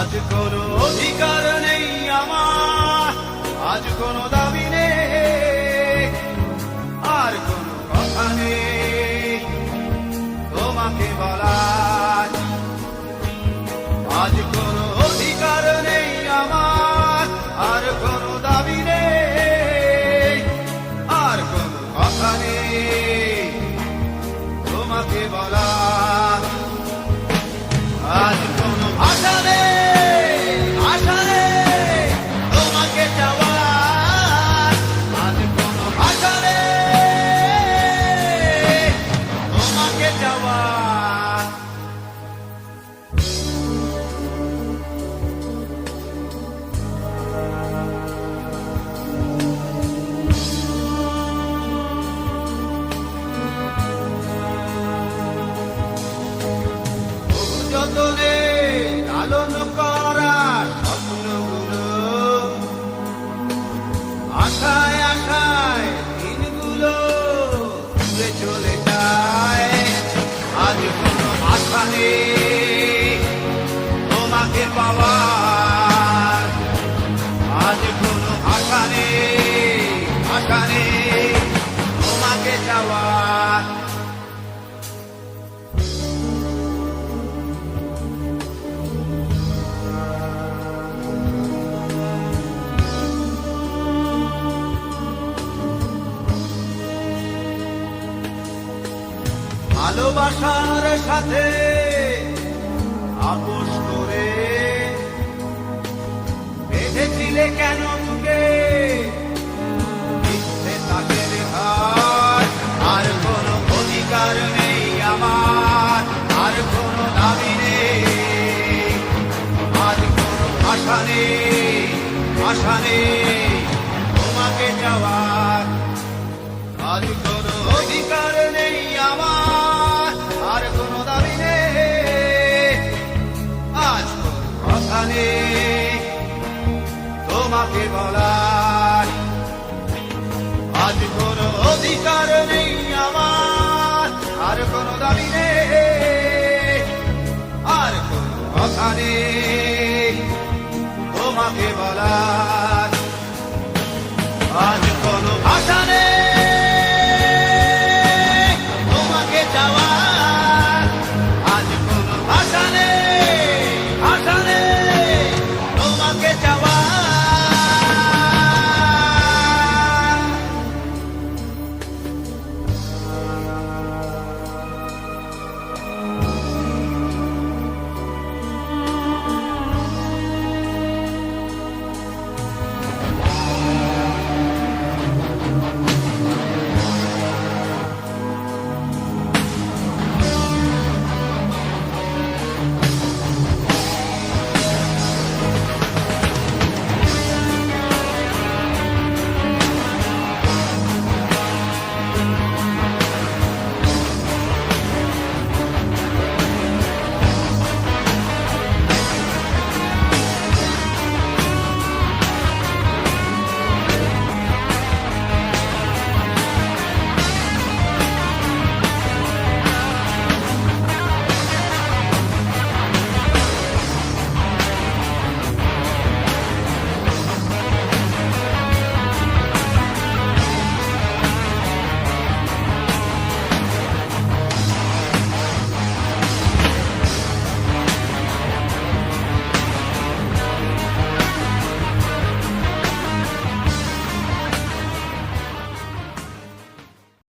আজ কোনো অধিকার নেই আমার, আজ কোনো দাবি নেই, আর কোনো কথা নেই তোমাকে বলার। আজ কোনো অধিকার নেই আমার, আর কোনো দাবি নেই, আর কোনো কথা নেই তোমাকে বলার। আজ কোনো ভাষা নেই, আশা নেই তোমাকে চাওয়ার। আজ কোনো ভাষা নেই তোমাকে চাওয়ার। যতনে লালন করা স্বপ্নগুলো, আশায় আশায় দিনগুলো ঘুরে চলে যায়। আজ কোনো আশা নেই তোমাকে পাওয়ার। আজ কোনো আশা নেই, আশা নেই তোমাকে যাওয়ার। ভালোবাসার সাথে আপোষ করে বেঁধেছিলে কেন বুকে মিথ্যে তাকের হাত। আর কোনো অধিকার নেই আমার, আর কোনো দাবি নেই, আর কোনো আশা নেই, আশা নেই তোমাকে যাওয়ার। আজ কোনো অধিকার নেই আমার, আর কোনো দাবি নেই, আজ কোনো কথা নেই তোমাকে বলার। আজ কোনো অধিকার নেই আমার, আর কোনো দাবি নেই, আর কোনো কথা নেই তোমাকে বলার।